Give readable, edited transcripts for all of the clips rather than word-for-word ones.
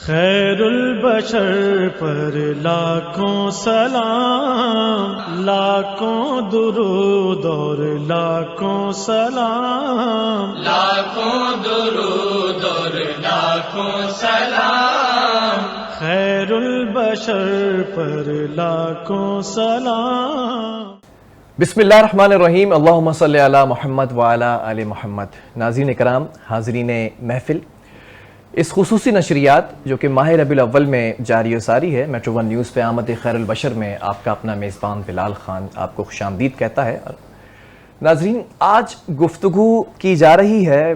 خیر البشر پر لاکھوں سلام، لاکھوں درود اور لاکھوں سلام، لاکھوں درود اور لاکھوں سلام، خیر البشر پر لاکھوں سلام۔ بسم اللہ الرحمن الرحیم، اللہم صلی علی محمد وعلی آل محمد۔ ناظرین اکرام، حاضرین محفل، اس خصوصی نشریات جو کہ ماہ ربیع الاول میں جاری و ساری ہے، میٹرو ون نیوز پہ آمد خیر البشر میں آپ کا اپنا میزبان بلال خان آپ کو خوش آمدید کہتا ہے۔ ناظرین، آج گفتگو کی جا رہی ہے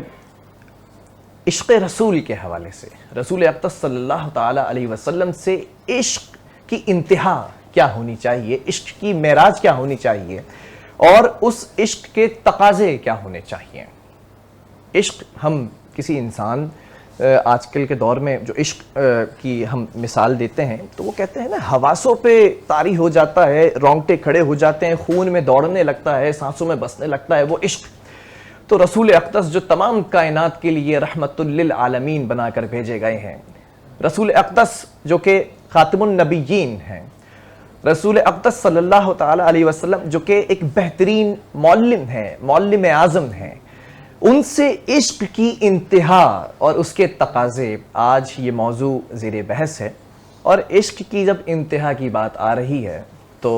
عشق رسول کے حوالے سے، رسول اقدس صلی اللہ تعالی علیہ وسلم سے عشق کی انتہا کیا ہونی چاہیے، عشق کی معراج کیا ہونی چاہیے، اور اس عشق کے تقاضے کیا ہونے چاہیے۔ عشق، ہم کسی انسان آج کل کے دور میں جو عشق کی ہم مثال دیتے ہیں تو وہ کہتے ہیں نا، حواسوں پہ طاری ہو جاتا ہے، رونگٹے کھڑے ہو جاتے ہیں، خون میں دوڑنے لگتا ہے، سانسوں میں بسنے لگتا ہے وہ عشق۔ تو رسول اقدس جو تمام کائنات کے لیے رحمت للعالمین بنا کر بھیجے گئے ہیں، رسول اقدس جو کہ خاتم النبیین ہیں، رسول اقدس صلی اللہ تعالی علیہ وسلم جو کہ ایک بہترین معلم ہیں، معلم اعظم ہیں، ان سے عشق کی انتہا اور اس کے تقاضے، آج یہ موضوع زیر بحث ہے۔ اور عشق کی جب انتہا کی بات آ رہی ہے تو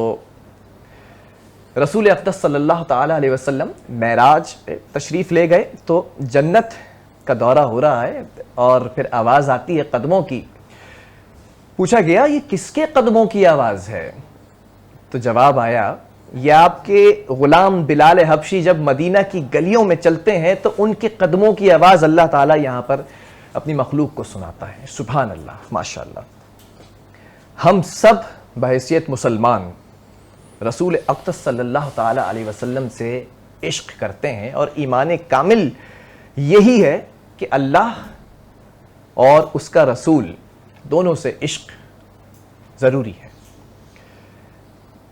رسول اقدس صلی اللہ تعالی علیہ وسلم معراج تشریف لے گئے تو جنت کا دورہ ہو رہا ہے اور پھر آواز آتی ہے قدموں کی۔ پوچھا گیا یہ کس کے قدموں کی آواز ہے؟ تو جواب آیا، یہ آپ کے غلام بلال حبشی جب مدینہ کی گلیوں میں چلتے ہیں تو ان کے قدموں کی آواز اللہ تعالیٰ یہاں پر اپنی مخلوق کو سناتا ہے۔ سبحان اللہ، ماشاءاللہ۔ ہم سب بحیثیت مسلمان رسول اقدس صلی اللہ تعالی علیہ وسلم سے عشق کرتے ہیں، اور ایمان کامل یہی ہے کہ اللہ اور اس کا رسول دونوں سے عشق ضروری ہے۔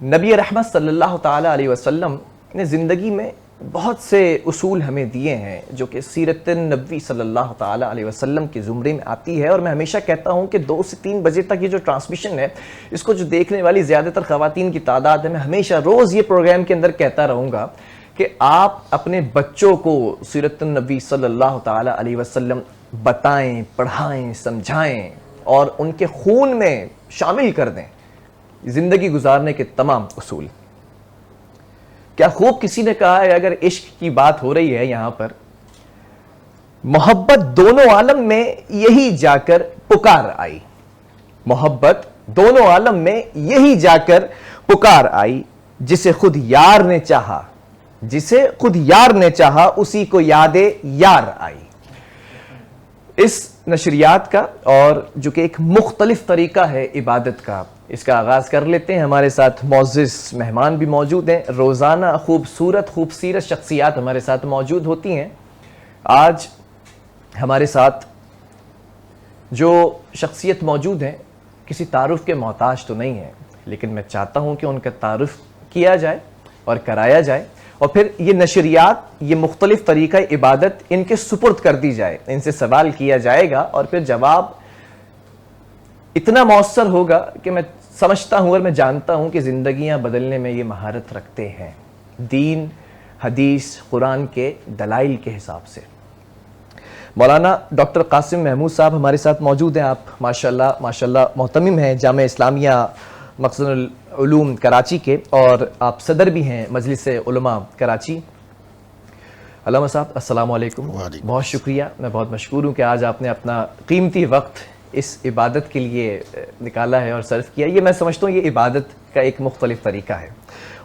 نبی رحمت صلی اللہ تعالی علیہ وسلم نے زندگی میں بہت سے اصول ہمیں دیے ہیں جو کہ سیرت نبوی صلی اللہ تعالی علیہ وسلم کے زمرے میں آتی ہے۔ اور میں ہمیشہ کہتا ہوں کہ 2 سے 3 بجے تک یہ جو ٹرانسمیشن ہے، اس کو جو دیکھنے والی زیادہ تر خواتین کی تعداد ہے، میں ہمیشہ روز یہ پروگرام کے اندر کہتا رہوں گا کہ آپ اپنے بچوں کو سیرت النبی صلی اللہ تعالی علیہ وسلم بتائیں، پڑھائیں، سمجھائیں اور ان کے خون میں شامل کر دیں زندگی گزارنے کے تمام اصول۔ کیا خوب کسی نے کہا ہے، اگر عشق کی بات ہو رہی ہے یہاں پر، محبت دونوں عالم میں یہی جا کر پکار آئی، محبت دونوں عالم میں یہی جا کر پکار آئی، جسے خود یار نے چاہا، جسے خود یار نے چاہا اسی کو یاد یار آئی۔ اس نشریات کا، اور جو کہ ایک مختلف طریقہ ہے عبادت کا، اس کا آغاز کر لیتے ہیں۔ ہمارے ساتھ معزز مہمان بھی موجود ہیں، روزانہ خوبصورت شخصیات ہمارے ساتھ موجود ہوتی ہیں۔ آج ہمارے ساتھ جو شخصیت موجود ہیں کسی تعارف کے محتاج تو نہیں ہیں، لیکن میں چاہتا ہوں کہ ان کا تعارف کیا جائے اور کرایا جائے، اور پھر یہ نشریات، یہ مختلف طریقہ عبادت ان کے سپرد کر دی جائے، ان سے سوال کیا جائے گا اور پھر جواب اتنا مؤثر ہوگا کہ میں سمجھتا ہوں اور میں جانتا ہوں کہ زندگیاں بدلنے میں یہ مہارت رکھتے ہیں، دین، حدیث، قرآن کے دلائل کے حساب سے۔ مولانا ڈاکٹر قاسم محمود صاحب ہمارے ساتھ موجود ہیں۔ آپ ماشاءاللہ محتمم ہیں جامعہ اسلامیہ مخزن العلوم کراچی کے، اور آپ صدر بھی ہیں مجلس علماء کراچی۔ علامہ صاحب السلام علیکم، بہت شکریہ، میں بہت مشکور ہوں کہ آج آپ نے اپنا قیمتی وقت اس عبادت کے لیے نکالا ہے اور صرف کیا۔ یہ میں سمجھتا ہوں یہ عبادت کا ایک مختلف طریقہ ہے۔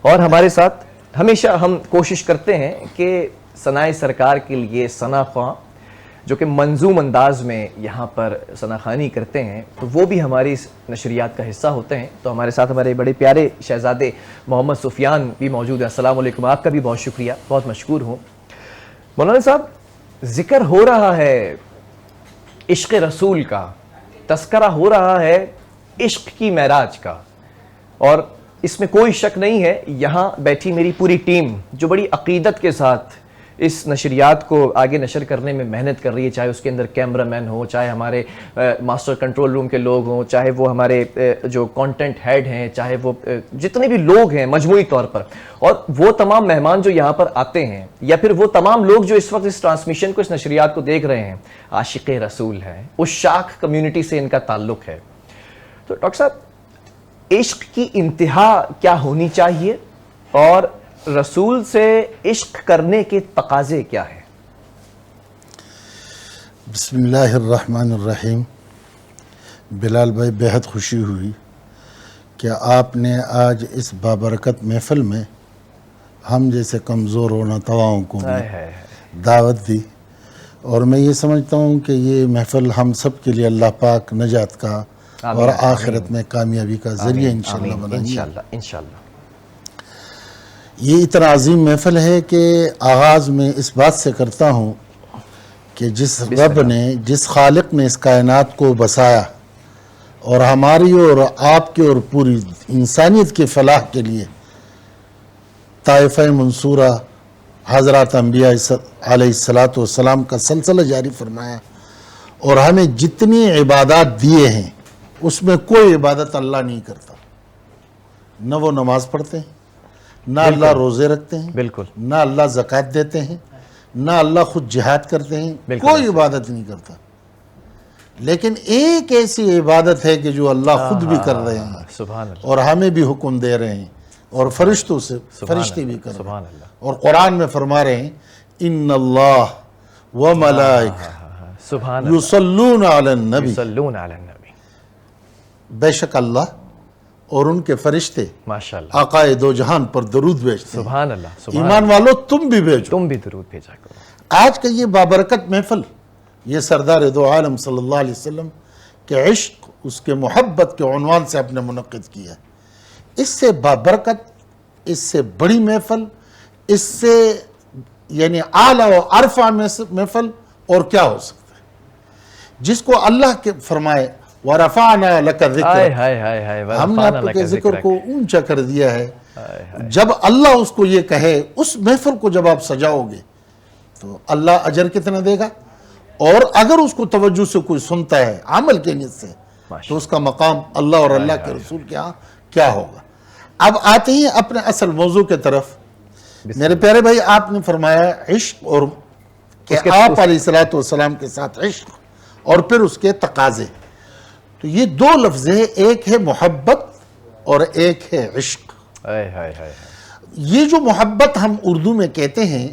اور ہمارے ساتھ ہمیشہ ہم کوشش کرتے ہیں کہ ثنائے سرکار کے لیے ثنا خواں جو کہ منظوم انداز میں یہاں پر ثنا خوانی کرتے ہیں، تو وہ بھی ہماری اس نشریات کا حصہ ہوتے ہیں۔ تو ہمارے ساتھ ہمارے بڑے پیارے شہزادے محمد سفیان بھی موجود ہیں۔ السلام علیکم، آپ کا بھی بہت شکریہ، بہت مشکور ہوں۔ مولانا صاحب، ذکر ہو رہا ہے عشق رسول کا، تذکرہ ہو رہا ہے عشق کی معراج کا، اور اس میں کوئی شک نہیں ہے، یہاں بیٹھی میری پوری ٹیم جو بڑی عقیدت کے ساتھ اس نشریات کو آگے نشر کرنے میں محنت کر رہی ہے، چاہے اس کے اندر کیمرہ مین ہو، چاہے ہمارے ماسٹر کنٹرول روم کے لوگ ہوں، چاہے وہ ہمارے جو کانٹینٹ ہیڈ ہیں، چاہے وہ جتنے بھی لوگ ہیں مجموعی طور پر، اور وہ تمام مہمان جو یہاں پر آتے ہیں، یا پھر وہ تمام لوگ جو اس وقت اس ٹرانسمیشن کو، اس نشریات کو دیکھ رہے ہیں، عاشق رسول ہیں، اس شاخ کمیونٹی سے ان کا تعلق ہے. تو ڈاکٹر صاحب، عشق کی انتہا کیا ہونی چاہیے اور رسول سے عشق کرنے کے تقاضے کیا ہیں؟ بسم اللہ الرحمن الرحیم. بلال بھائی، بہت خوشی ہوئی کہ آپ نے آج اس بابرکت محفل میں ہم جیسے کمزور و ناتواؤں کو دعوت دی، اور میں یہ سمجھتا ہوں کہ یہ محفل ہم سب کے لیے اللہ پاک نجات کا اور آخرت میں کامیابی کا ذریعہ انشاءاللہ بنائیں گے. انشاءاللہ. یہ اتنا عظیم محفل ہے کہ آغاز میں اس بات سے کرتا ہوں کہ جس رب نے، جس خالق نے اس کائنات کو بسایا اور ہماری اور آپ کے اور پوری انسانیت کے فلاح کے لیے طائفہ منصورہ حضرات انبیاء علیہ السلام کا سلسلہ جاری فرمایا، اور ہمیں جتنی عبادات دیے ہیں اس میں کوئی عبادت اللہ نہیں کرتا. نہ وہ نماز پڑھتے ہیں، نہ اللہ روزے رکھتے ہیں، بالکل، نہ اللہ زکوٰۃ دیتے ہیں، نہ اللہ خود جہاد کرتے ہیں، کوئی عبادت نہیں کرتا. لیکن ایک ایسی عبادت ہے کہ جو اللہ خود بھی کر رہے ہیں، سبحان اللہ، اور ہمیں بھی حکم دے رہے ہیں، اور فرشتوں سے فرشتے بھی کر رہے سبحان ہیں، اللہ. اور قرآن میں فرما رہے ہیں ان اللہ وملائکہ سبحان اللہ، یصلون علی النبی. یصلون علی النبی. بے شک اللہ اور ان کے فرشتے ماشاءاللہ، آقائے دو جہان پر درود بھیجتے ہیں. سبحان اللہ، سبحان ایمان والو تم بھی بھیجو. تم بھی درود بھیجا کرو. آج کا یہ بابرکت محفل، یہ سردار دو عالم صلی اللہ علیہ وسلم کے عشق، اس کے محبت کے عنوان سے آپ نے منعقد کیا. اس سے بابرکت، اس سے بڑی محفل، اس سے یعنی اعلیٰ و ارفع محفل اور کیا ہو سکتا ہے؟ جس کو اللہ کے فرمائے وَرَفَعْنَا لَكَ ذِكْرَكَ، ہم نے آپ کے ذکر کو اونچا کر دیا ہے. جب اللہ اس کو یہ کہے، اس محفل کو جب آپ سجاؤ گے تو اللہ اجر کتنا دے گا، اور اگر اس کو توجہ سے کوئی سنتا ہے عمل کے نیت سے تو اس کا مقام اللہ اور اللہ کے رسول کے ہاں کیا ہوگا. اب آتے ہیں اپنے اصل موضوع کے طرف. میرے پیارے بھائی، آپ نے فرمایا عشق، اور کہ آپ علیہ السلام کے ساتھ عشق اور پھر اس کے تقاضے. تو یہ دو لفظ ہیں، ایک ہے محبت اور ایک ہے عشق. یہ جو محبت ہم اردو میں کہتے ہیں،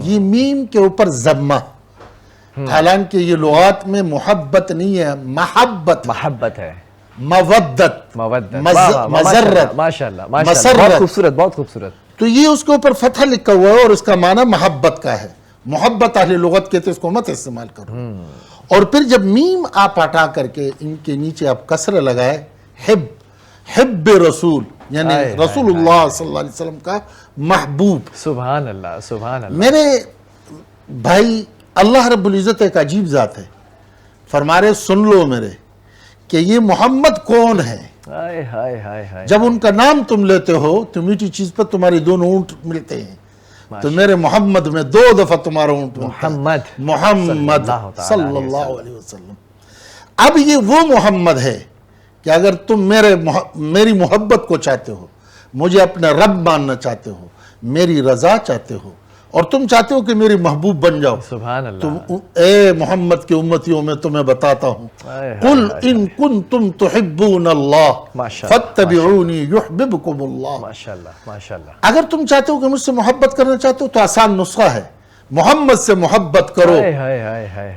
یہ میم کے اوپر ضمہ، حالانکہ یہ لغات میں محبت نہیں ہے، محبت ہے، مودت، مذرت، ماشاءاللہ، مسرت. بہت خوبصورت، بہت خوبصورت. تو یہ اس کے اوپر فتح لکھا ہوا ہے اور اس کا معنی محبت کا ہے. محبت اہل لغت کہتے ہیں، اس کو مت استعمال کرو. اور پھر جب میم آپ ہٹا کر کے ان کے نیچے آپ کسر لگائے، حب رسول، یعنی رسول اللہ صلی اللہ علیہ وسلم کا محبوب. سبحان اللہ، سبحان اللہ. میرے بھائی، اللہ رب العزت ایک عجیب ذات ہے. فرما رہے سن لو میرے کہ یہ محمد کون ہے. جب ان کا نام تم لیتے ہو تو میٹھی چیز پر تمہاری دونوں اونٹ ملتے ہیں. تو میرے محمد میں 2 دفعہ تمہارا اونٹ ملتا ہے، محمد صلی اللہ علیہ وسلم. اب یہ وہ محمد ہے کہ اگر تم میری محبت کو چاہتے ہو، مجھے اپنا رب ماننا چاہتے ہو، میری رضا چاہتے ہو، اور تم چاہتے ہو کہ میری محبوب بن جاؤ، سبحان اللہ، تو اے محمد کے امتیوں میں تمہیں بتاتا ہوں، قل ان کنتم تحبون اللہ فاتبعونی یحببکم اللہ. ماشاءاللہ، ماشاءاللہ. اگر تم چاہتے ہو کہ مجھ سے محبت کرنا چاہتے ہو تو آسان نسخہ ہے، محمد سے محبت کرو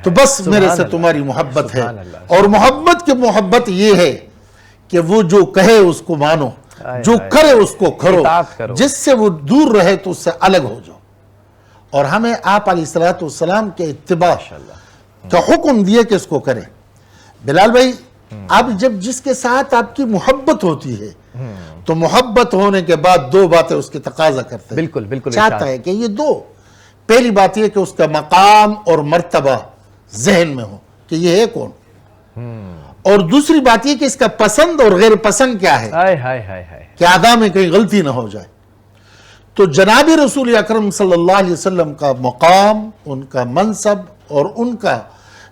تو بس میرے سے تمہاری محبت ہے. اور محمد کی محبت یہ ہے کہ وہ جو کہے اس کو مانو، جو کرے اس کو کرو، جس سے وہ دور رہے تو اس سے الگ ہو جاؤ. اور ہمیں آپ علیہ السلام کے اتباع کا حکم دیا کہ اس کو کریں. بلال بھائی، اب جب جس کے ساتھ آپ کی محبت ہوتی ہے تو محبت ہونے کے بعد 2 باتیں اس کی تقاضا کرتے ہیں. بالکل بالکل. چاہتا ہے کہ یہ 2، پہلی بات یہ کہ اس کا مقام اور مرتبہ ذہن میں ہو کہ یہ ہے کون، اور دوسری بات یہ کہ اس کا پسند اور غیر پسند کیا ہے، کہ ادا میں کہیں غلطی نہ ہو جائے. تو جناب رسول اکرم صلی اللہ علیہ وسلم کا مقام، ان کا منصب اور ان کا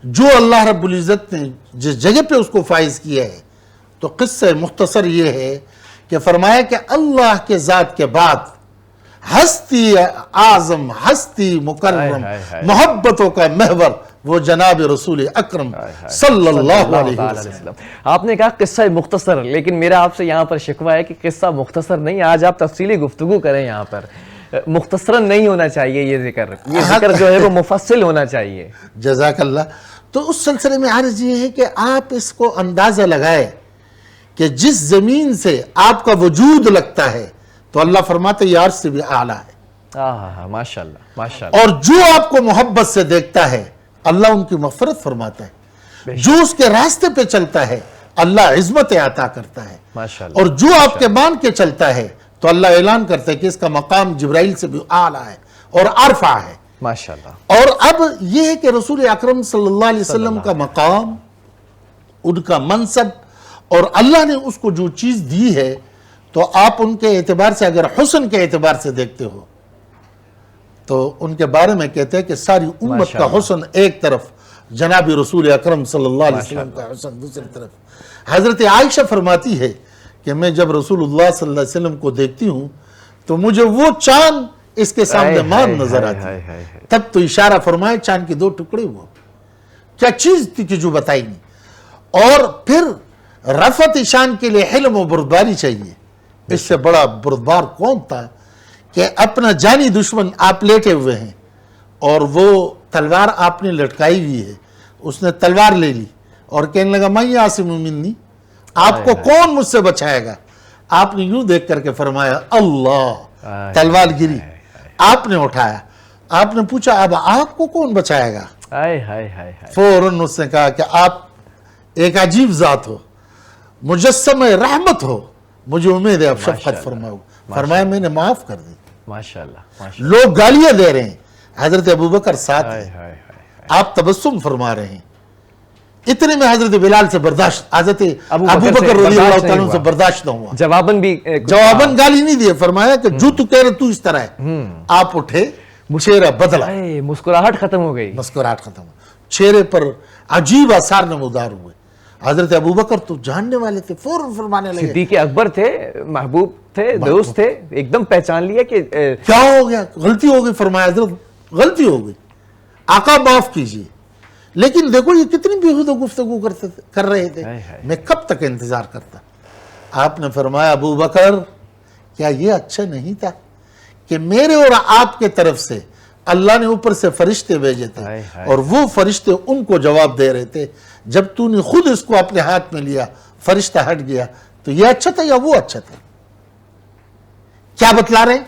جو اللہ رب العزت نے جس جگہ پہ اس کو فائز کیا ہے، تو قصہ مختصر یہ ہے کہ فرمایا کہ اللہ کے ذات کے بعد ہستی اعظم، ہستی مکرم، محبتوں کا محور وہ جناب رسول اکرم صلی اللہ علیہ وسلم۔ آپ نے کہا قصہ مختصر، لیکن میرا آپ سے یہاں پر شکوہ ہے کہ قصہ مختصر نہیں، آج آپ تفصیلی گفتگو کریں یہاں پر۔ مختصراً نہیں ہونا چاہیے یہ ذکر جو ہے وہ مفصل ہونا چاہیے۔ جزاک اللہ۔ تو اس سلسلے میں عرض یہ ہے کہ آپ اس کو اندازہ لگائے کہ جس زمین سے آپ کا وجود لگتا ہے تو اللہ فرماتے یہ عرش سے بھی اعلیٰ ہے، ماشاءاللہ ماشاءاللہ۔ اور جو آپ کو محبت سے دیکھتا ہے اللہ ان کی مغفرت فرماتا ہے، جو اس کے راستے پہ چلتا ہے اللہ عظمت عطا کرتا ہے، ماشاءاللہ۔ اور جو آپ کے مان کے چلتا ہے تو اللہ اعلان کرتا ہے کہ اس کا مقام جبرائیل سے بھی اعلیٰ ہے اور ارفع ہے، ماشاءاللہ۔ اور اب یہ ہے کہ رسول اکرم صلی اللہ علیہ وسلم کا مقام، ان کا منصب، اور اللہ نے اس کو جو چیز دی ہے تو آپ ان کے اعتبار سے اگر حسن کے اعتبار سے دیکھتے ہو تو ان کے بارے میں کہتے ہیں کہ ساری امت کا حسن ایک طرف، جناب رسول اکرم صلی اللہ علیہ وسلم کا حسن دوسری طرف۔ حضرت عائشہ فرماتی ہے کہ میں جب رسول اللہ صلی اللہ علیہ وسلم کو دیکھتی ہوں تو مجھے وہ چاند اس کے سامنے مان نظر آتی ہے۔ تب تو اشارہ فرمائے چاند کے دو ٹکڑے ہوا، کیا چیز تھی کہ جو بتائی نہیں۔ اور پھر رفعت شان کے لیے حلم و بردباری چاہیے۔ اس سے بڑا بردبار کون تھا کہ اپنا جانی دشمن آپ لیٹے ہوئے ہیں اور وہ تلوار آپ نے لٹکائی ہوئی ہے، اس نے تلوار لے لی اور کہنے لگا میں عاصم منی، آپ کو کون مجھ سے بچائے گا؟ آپ نے یوں دیکھ کر کے فرمایا اللہ، تلوار گری، آپ نے اٹھایا، آپ نے پوچھا اب آپ کو کون بچائے گا؟ فوراً اس نے کہا کہ آپ ایک عجیب ذات ہو، مجسم رحمت ہو، مجھے امید ہے آپ شفقت فرماؤ۔ فرمایا میں نے معاف کر دی۔ ماشاءاللہ۔ لوگ گالیاں دے رہے ہیں، حضرت ابوبکر ساتھ ہیں، آپ تبسم فرما رہے ہیں۔ اتنے میں حضرت بلال سے برداشت، حضرت ابوبکر رضی اللہ تعالیٰ عنہ سے برداشت نہ ہوا، جواباً گالی نہیں دی، فرمایا کہ جو تو کہہ رہے تو اس طرح ہے۔ آپ اٹھے، چہرہ بدلا، مسکراہٹ ختم ہو گئی، مسکراہٹ ختم ہو، چہرے پر عجیب آثار نمودار ہوئے۔ حضرت ابوبکر تو جاننے والے تھے، فوراً فرمانے لگے، صدیق اکبر تھے، محبوب تھے، دوست تھے، ایک دم پہچان لیا کہ کیا ہو گیا، غلطی ہو گئی۔ فرمایا حضرت غلطی ہو گئی، آقا معاف کیجئے۔ لیکن دیکھو یہ کتنی بیہودہ گفتگو کر رہے تھے، میں کب تک انتظار کرتا۔ آپ نے فرمایا ابوبکر کیا یہ اچھا نہیں تھا کہ میرے اور آپ کے طرف سے اللہ نے اوپر سے فرشتے بھیجے تھے اور وہ فرشتے ان کو جواب دے رہے تھے، جب تو نے خود اس کو اپنے ہاتھ میں لیا فرشتہ ہٹ گیا، تو یہ اچھا تھا یا وہ اچھا تھا؟ کیا بتلا رہے ہیں؟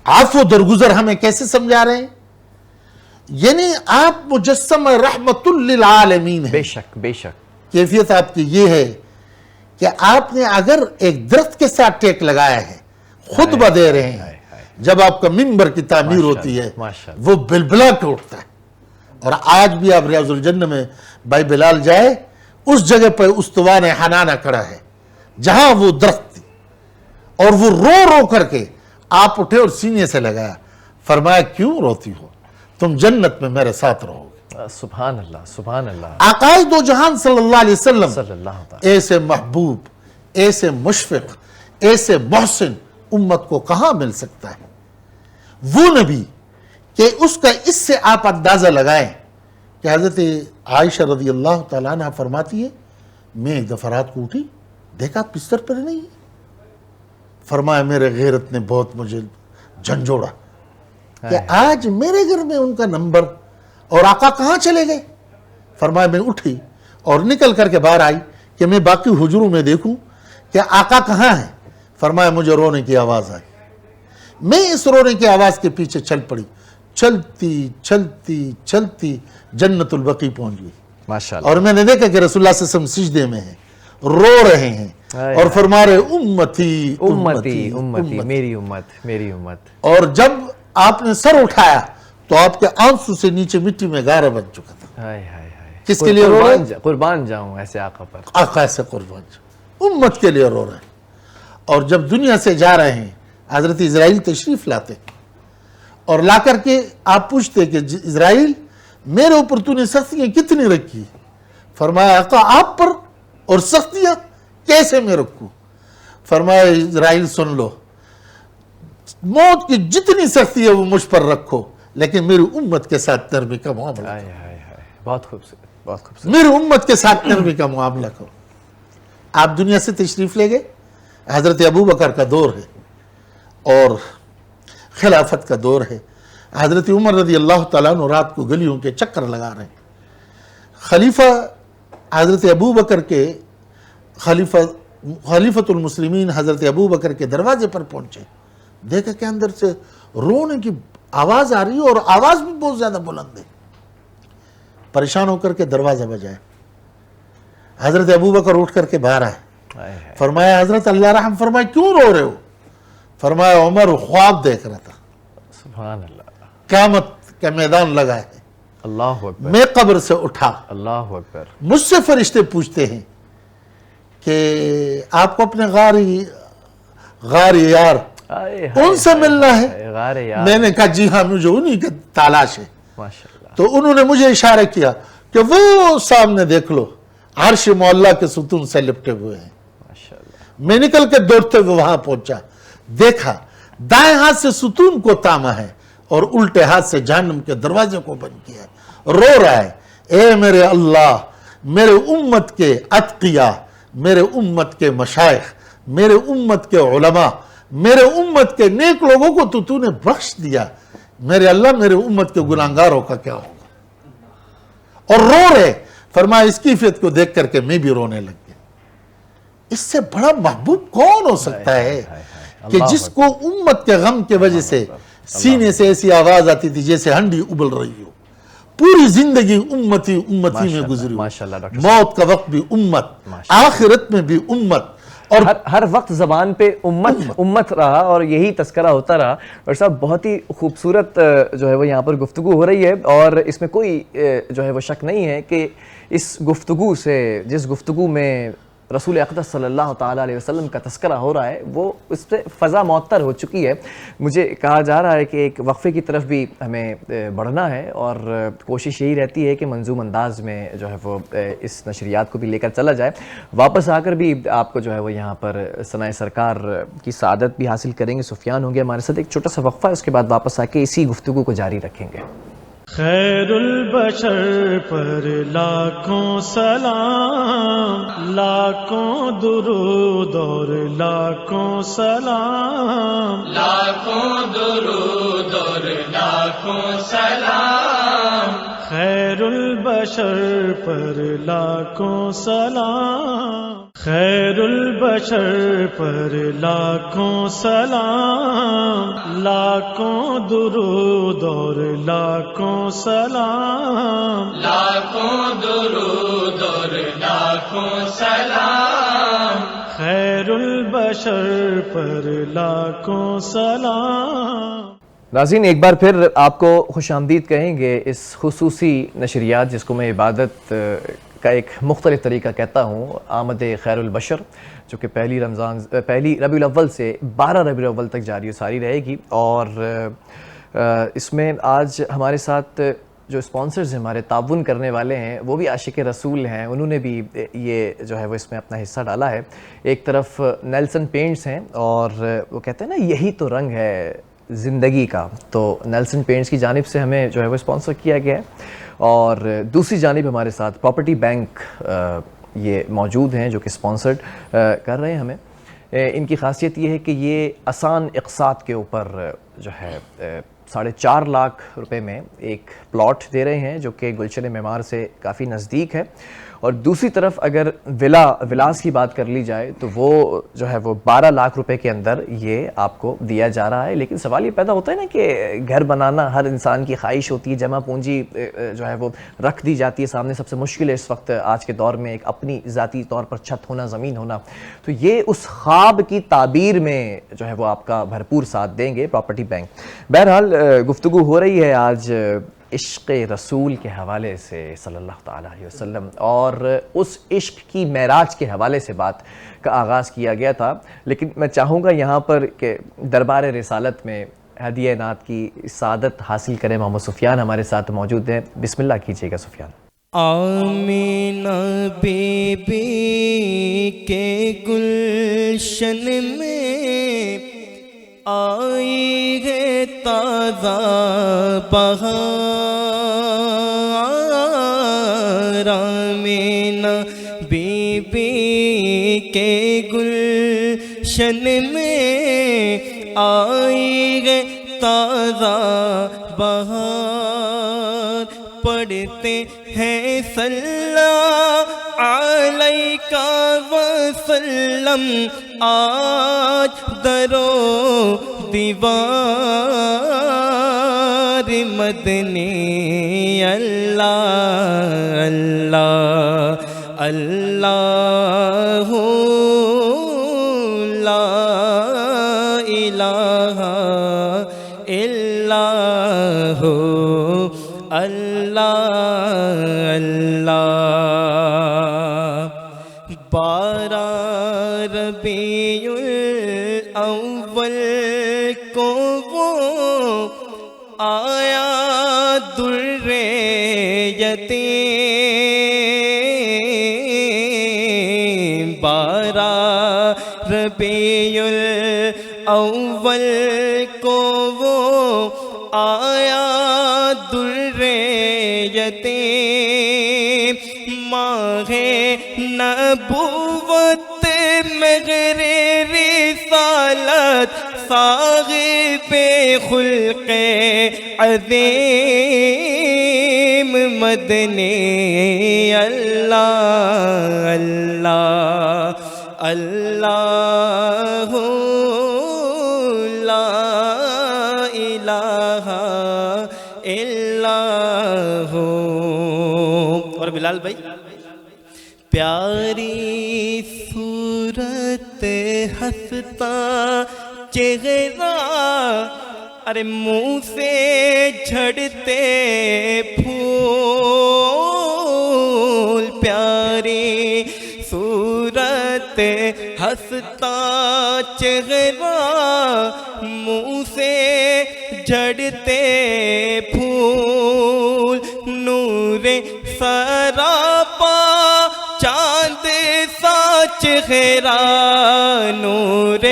عفو درگزر ہمیں کیسے سمجھا رہے ہیں؟ یعنی آپ مجسم رحمت للعالمین ہیں۔ بے شک بے شک۔ کیفیت آپ کی یہ ہے کہ آپ نے اگر ایک درخت کے ساتھ ٹیک لگایا ہے، خطبہ دے رہے ہیں، جب آپ کا منبر کی تعمیر ہوتی ہے وہ بلبلا کے اٹھتا ہے۔ اور آج بھی آپ ریاض الجنہ میں بھائی بلال جائے، اس جگہ پر استوان حنانہ کھڑا ہے جہاں وہ درخت تھی، اور وہ رو رو کر کے آپ اٹھے اور سینے سے لگایا، فرمایا کیوں روتی ہو، تم جنت میں میرے ساتھ رہو گے۔ سبحان اللہ سبحان اللہ۔ آقائے دو جہان صلی اللہ علیہ وسلم صلی اللہ تعالی ایسے محبوب، ایسے مشفق، ایسے محسن امت کو کہاں مل سکتا ہے؟ وہ نبی کہ اس کا اس سے آپ اندازہ لگائیں کہ حضرت عائشہ رضی اللہ تعالیٰ عنہ فرماتی ہے میں ایک دفعہ رات کو اٹھی، دیکھا بستر پر نہیں ہے، فرمایا میرے غیرت نے بہت مجھے جھنجھوڑا کہ آج میرے گھر میں ان کا نمبر، اور آقا کہاں چلے گئے؟ فرمایا میں اٹھی اور نکل کر کے باہر آئی کہ میں باقی حجروں میں دیکھوں کہ آقا کہاں ہیں۔ فرمایا مجھے رونے کی آواز آئی، میں اس رونے کی آواز کے پیچھے چل پڑی، چلتی چلتی چلتی جنت البقیع پہنچ گئی، ماشاءاللہ۔ اور میں نے دیکھا کہ رسول اللہ صلی اللہ علیہ وسلم سجدے میں ہیں، رو رہے ہیں اور فرما رہے امتی امتی امتی، میری امت میری امت۔ اور جب آپ نے سر اٹھایا تو آپ کے آنسو سے نیچے مٹی میں گارا بن چکا تھا۔ کس کے لیے رو رہے ہیں؟ قربان جاؤں ایسے آقا پر، آقا سے قربان جاؤں، امت کے لیے رو رہے ہیں۔ اور جب دنیا سے جا رہے ہیں حضرت اسرائیل تشریف لاتے اور لا کر کے آپ پوچھتے کہ اسرائیل میرے اوپر تو نے سختیاں کتنی رکھی؟ فرمایا آقا آپ پر اور سختیاں کیسے میں رکھوں؟ فرمایا اسرائیل سن لو، موت کی جتنی سختی ہے وہ مجھ پر رکھو، لیکن میری امت کے ساتھ نرمی کا معاملہ کرو، بہت خوبصورت، بہت خوبصورت. میری امت کے ساتھ نرمی کا معاملہ کرو. آپ دنیا سے تشریف لے گئے، حضرت ابو بکر کا دور ہے اور خلافت کا دور ہے. حضرت عمر رضی اللہ تعالیٰ عنہ رات کو گلیوں کے چکر لگا رہے ہیں. خلیفہ حضرت ابو بکر کے خلیفۃ المسلمین حضرت ابو بکر کے دروازے پر پہنچے، دیکھا کہ اندر سے رونے کی آواز آ رہی ہے اور آواز بھی بہت زیادہ بلند ہے. پریشان ہو کر کے دروازہ بجائے. حضرت ابو بکر اٹھ کر کے باہر آئے. فرمایا حضرت اللہ رحم فرمایا کیوں رو رہے ہو؟ فرمایا عمر خواب دیکھ رہا تھا، سبحان اللہ، قیامت کا میدان لگا ہے، اللہ اکبر، میں قبر سے اٹھا، اللہ اکبر. مجھ سے فرشتے پوچھتے ہیں کہ آپ کو اپنے غار یار ان سے ملنا ہے؟ غار یار، میں نے کہا جی ہاں مجھے انہی کا تلاش ہے. ماشاءاللہ. تو انہوں نے مجھے اشارہ کیا کہ وہ سامنے دیکھ لو عرش معلیٰ کے ستون سے لپٹے ہوئے ہیں. ماشاءاللہ. میں نکل کے دوڑتے ہوئے وہاں پہنچا، دیکھا دائیں ہاتھ سے ستون کو تاما ہے اور الٹے ہاتھ سے جہنم کے دروازے کو بند کیا ہے، رو رہا ہے اے میرے اللہ، میرے امت کے اتقیاء، میرے امت کے مشائخ، میرے امت کے علماء، میرے امت کے نیک لوگوں کو تو نے بخش دیا، میرے اللہ میرے امت کے گناہگاروں کا کیا ہوگا؟ اور رو رہے. فرمایا اس کیفیت کو دیکھ کر کے میں بھی رونے لگ گیا. اس سے بڑا محبوب کون ہو سکتا ہے کہ جس کو امت کے غم کے وجہ سے سینے سے ایسی آواز آتی تھی جیسے ہنڈی ابل رہی ہو، پوری زندگی امتی میں گزری ہو، ماشاءاللہ ڈاکٹر موت کا وقت بھی امت، آخرت میں بھی امت، اور ہر وقت زبان پہ امت رہا اور یہی تذکرہ ہوتا رہا. اور صاحب بہت ہی خوبصورت جو ہے وہ یہاں پر گفتگو ہو رہی ہے اور اس میں کوئی جو ہے وہ شک نہیں ہے کہ اس گفتگو سے، جس گفتگو میں رسول اقدس صلی اللہ تعالیٰ علیہ وسلم کا تذکرہ ہو رہا ہے، وہ اس سے فضا معطر ہو چکی ہے. مجھے کہا جا رہا ہے کہ ایک وقفے کی طرف بھی ہمیں بڑھنا ہے اور کوشش یہی رہتی ہے کہ منظوم انداز میں جو ہے وہ اس نشریات کو بھی لے کر چلا جائے. واپس آ کر بھی آپ کو جو ہے وہ یہاں پر ثنائے سرکار کی سعادت بھی حاصل کریں گے. سفیان ہوں گے ہمارے ساتھ. ایک چھوٹا سا وقفہ ہے، اس کے بعد واپس آ کے اسی گفتگو کو جاری رکھیں گے. خیر البشر پر لاکھوں سلام، لاکھوں درود اور لاکھوں سلام، لاکھوں درود اور لاکھوں سلام. خیر البشر پر لاکھوں سلام، خیر البشر پر لاکھوں سلام، لاکھوں درود اور لاکھوں سلام، لاکھوں درود اور لاکھوں سلام. خیر البشر پر لاکھوں سلام. ناظرین ایک بار پھر آپ کو خوش آمدید کہیں گے اس خصوصی نشریات جس کو میں عبادت کا ایک مختلف طریقہ کہتا ہوں، آمد خیر البشر، جو کہ پہلی ربیع الاول سے 12 ربیع الاول تک جاری و ساری رہے گی. اور اس میں آج ہمارے ساتھ جو اسپانسرز ہیں، ہمارے تعاون کرنے والے ہیں، وہ بھی عاشق رسول ہیں. انہوں نے بھی یہ جو ہے وہ اس میں اپنا حصہ ڈالا ہے. ایک طرف نیلسن پینٹس ہیں اور وہ کہتے ہیں نا یہی تو رنگ ہے زندگی کا، تو نیلسن پینٹس کی جانب سے ہمیں جو ہے وہ اسپانسر کیا گیا ہے. اور دوسری جانب ہمارے ساتھ پراپرٹی بینک یہ موجود ہیں جو کہ اسپانسرڈ کر رہے ہیں ہمیں. ان کی خاصیت یہ ہے کہ یہ آسان اقساط کے اوپر جو ہے 4.5 لاکھ روپے میں ایک پلاٹ دے رہے ہیں جو کہ گلشن معمار سے کافی نزدیک ہے. اور دوسری طرف اگر ولاس کی بات کر لی جائے تو وہ جو ہے وہ 12 لاکھ روپے کے اندر یہ آپ کو دیا جا رہا ہے. لیکن سوال یہ پیدا ہوتا ہے نا کہ گھر بنانا ہر انسان کی خواہش ہوتی ہے، جمع پونجی جو ہے وہ رکھ دی جاتی ہے سامنے. سب سے مشکل ہے اس وقت آج کے دور میں ایک اپنی ذاتی طور پر چھت ہونا، زمین ہونا. تو یہ اس خواب کی تعبیر میں جو ہے وہ آپ کا بھرپور ساتھ دیں گے پراپرٹی بینک. بہرحال گفتگو ہو رہی ہے آج عشق رسول کے حوالے سے صلی اللہ تعالیٰ علیہ وسلم اور اس عشق کی معراج کے حوالے سے بات کا آغاز کیا گیا تھا، لیکن میں چاہوں گا یہاں پر کہ دربار رسالت میں ہدیہ نعت کی سعادت حاصل کریں۔ محمد سفیان ہمارے ساتھ موجود ہیں، بسم اللہ کیجیے گا سفیان۔ آمینہ بی بی کے گلشن میں آئی ہے تازہ بہار، آمینہ بی بی کے گلشن میں آئی ہے تازہ بہار، پڑھتے ہیں صلی اللہ علیہ وسلم آج درو دیوار مدنی، اللہ اللہ اللہ لا الہ الا ہو، اللہ اللہ۔ 12 ربیع الاول کو وہ آیا در یتیم، 12 ربیع الاول کو وہ آیا در یتیم، ماہ نبوت مہر رسالت صاحب خلق عظیم مدنی، اللہ اللہ اللہ لا الہ الا ہو۔ اور بلال بھائی، پیاری صورت ہنستا چہرہ، ارے منہ سے جھڑتے پھول، پیاری صورت ہنستا چہرہ منہ سے جھڑتے پھول، نور سراپا چاند سا چہرہ، نور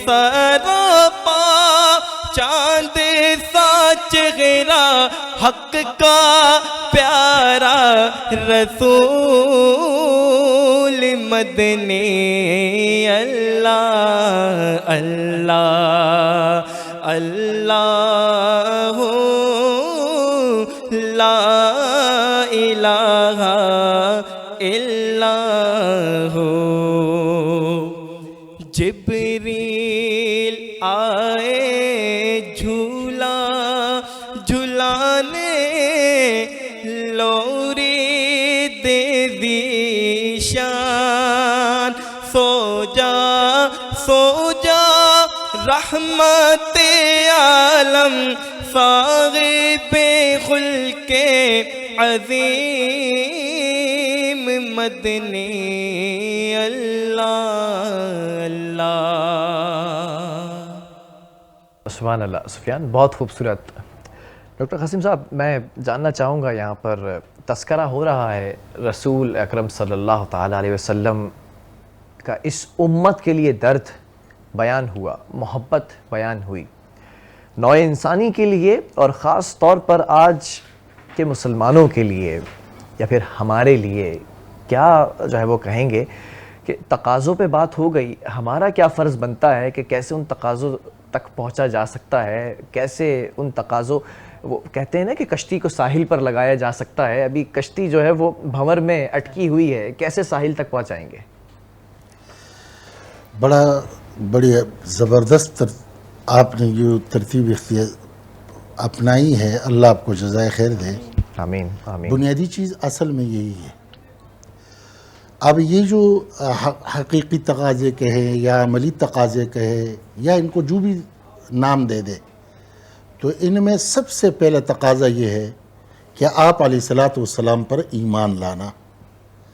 سراپا چاند سا چہرہ، حق کا پیارا رسول مدنی، اللہ اللہ اللہ لا الہ الا ہو۔ جبریل آئے جھولا جھلانے، لوری دے دی شان، سو جا سو جا رحمت عالم صاحب خلق عظیم مدنی، اللہ اللہ۔ سبحان اللہ سفیان، بہت خوبصورت۔ ڈاکٹر قاسم صاحب، میں جاننا چاہوں گا، یہاں پر تذکرہ ہو رہا ہے رسول اکرم صلی اللہ تعالیٰ علیہ وسلم کا اس امت کے لیے درد بیان ہوا، محبت بیان ہوئی، نوع انسانی کے لیے اور خاص طور پر آج کے مسلمانوں کے لیے یا پھر ہمارے لیے کیا جو ہے وہ کہیں گے کہ تقاضوں پہ بات ہو گئی، ہمارا کیا فرض بنتا ہے کہ کیسے ان تقاضوں تک پہنچا جا سکتا ہے، کیسے ان تقاضوں، وہ کہتے ہیں نا کہ کشتی کو ساحل پر لگایا جا سکتا ہے، ابھی کشتی جو ہے وہ بھنور میں اٹکی ہوئی ہے، کیسے ساحل تک پہنچائیں گے؟ بڑی زبردست آپ نے جو ترتیب اپنائی ہے، اللہ آپ کو جزائے خیر دے۔ آمین آمین۔ بنیادی چیز اصل میں یہی ہے۔ اب یہ جو حقیقی تقاضے کہے یا عملی تقاضے کہے یا ان کو جو بھی نام دے دے، تو ان میں سب سے پہلا تقاضا یہ ہے کہ آپ علیہ الصلوۃ والسلام پر ایمان لانا،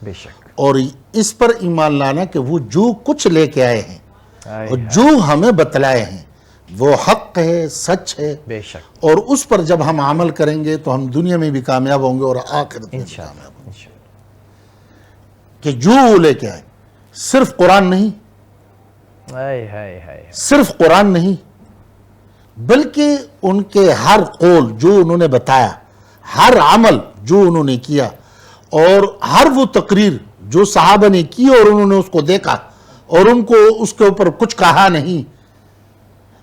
بے شک، اور اس پر ایمان لانا کہ وہ جو کچھ لے کے آئے ہیں آئے اور جو ہمیں بتلائے ہیں وہ حق ہے، سچ ہے، بے شک، اور اس پر جب ہم عمل کریں گے تو ہم دنیا میں بھی کامیاب ہوں گے اور آخرت میں بھی انشاءاللہ کامیاب ہوں انشاءاللہ، گے۔ کہ جو وہ لے کے آئے، صرف قرآن نہیں، ہائے ہائے ہائے، صرف قرآن نہیں، بلکہ ان کے ہر قول جو انہوں نے بتایا، ہر عمل جو انہوں نے کیا، اور ہر وہ تقریر جو صحابہ نے کی اور انہوں نے اس کو دیکھا اور ان کو اس کے اوپر کچھ کہا نہیں،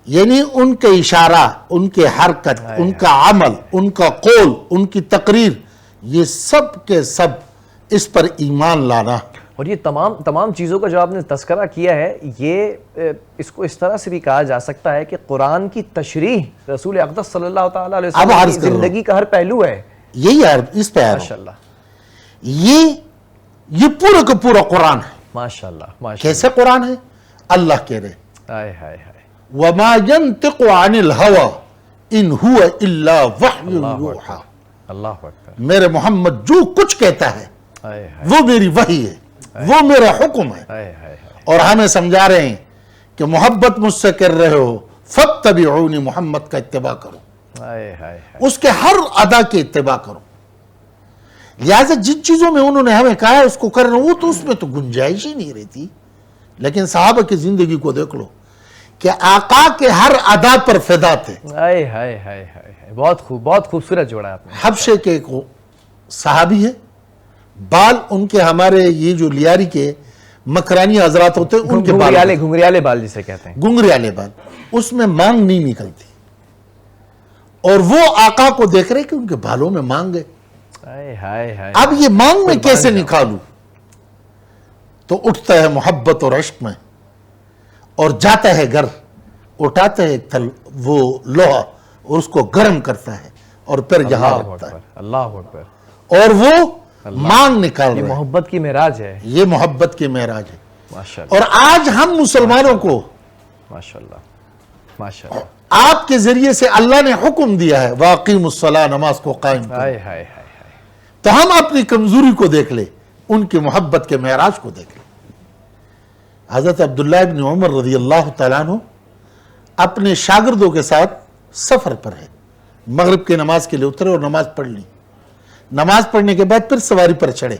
یعنی ان کے اشارہ، ان کے حرکت، ان کا عمل، ان کا قول، ان کی تقریر، یہ سب کے سب اس پر ایمان لانا۔ اور یہ تمام چیزوں کا جو آپ نے تذکرہ کیا ہے، یہ اس کو اس طرح سے بھی کہا جا سکتا ہے کہ قرآن کی تشریح رسول اقدس صلی اللہ تعالیٰ علیہ اب وسلم عرض کی کر رہا ہوں۔ زندگی کا ہر پہلو ہے، یہی ہے، اس پہ آ رہا ہوں۔ ماشاءاللہ یہ پورا کا پورا قرآن ہے۔ ماشاءاللہ ماشاءاللہ، کیسے قرآن ہے؟ اللہ کہہ رہے ہائے ہائے ہائے، وَمَا يَنْتِقُ عَنِ الْهَوَىٰ إِنْ هُوَ إِلَّا وَحْيٌ اللہ يُوحَىٰ۔ اکبر، اللہ اکبر، میرے محمد جو کچھ کہتا ہے ہائے ہائے وہ میری وحی ہے، وہ میرا حکم ہے، ہائے ہائے ہائے، اور ہمیں سمجھا رہے ہیں کہ محبت مجھ سے کر رہے ہو فَاتَّبِعُونِ، محمد کا اتباع کرو، ہائے ہائے ہائے، اس کے ہر ادا کے اتباع کرو۔ لہٰذا جن چیزوں میں انہوں نے ہمیں کہا ہے اس کو کرنا، وہ تو اس میں تو گنجائش ہی نہیں رہتی۔ لیکن صحابہ کی زندگی کو دیکھ لو کہ آقا کے ہر ادا پر فدا تھے۔ ہائے ہائے ہائے ہائے، بہت خوب، بہت خوبصورت جوڑا آپ نے، حبشے کے ایک صحابی ہے، بال ان کے ہمارے یہ جو لیاری کے مکرانی حضرات ہوتے ہیں ان کے بال، گھنگریالے بال جسے کہتے ہیں، گنگریالے بال، اس میں مانگ نہیں نکلتی، اور وہ آقا کو دیکھ رہے کہ ان کے بالوں میں مانگ ہے۔ ہائے ہائے ہائے، اب یہ مانگ میں کیسے نکالوں؟ تو اٹھتا ہے محبت اور عشق میں، اور جاتا ہے گھر، اٹھاتا ہے وہ لوہا اور اس کو گرم کرتا ہے اور پھر یہاں اللہ رکھتا ہے، اکبر، اللہ اکبر، اور وہ مانگ نکال یہ رہا ہے۔ محبت کی معراج ہے، یہ محبت کی معراج ہے۔ ماشاءاللہ اور آج ہم مسلمانوں کو ماشاءاللہ ماشاءاللہ، آپ کے ذریعے سے اللہ نے حکم دیا ہے وَأَقِیمُوا الصَّلَاةَ، نماز کو قائم کرو، ہائے ہائے ہائے ہائے، تو ہم اپنی کمزوری کو دیکھ لیں، ان کی محبت کے معراج کو دیکھ لیں۔ حضرت عبداللہ ابن عمر رضی اللہ تعالیٰ عنہ اپنے شاگردوں کے ساتھ سفر پر ہے، مغرب کی نماز کے لیے اترے اور نماز پڑھ لی، نماز پڑھنے کے بعد پھر سواری پر چڑھے،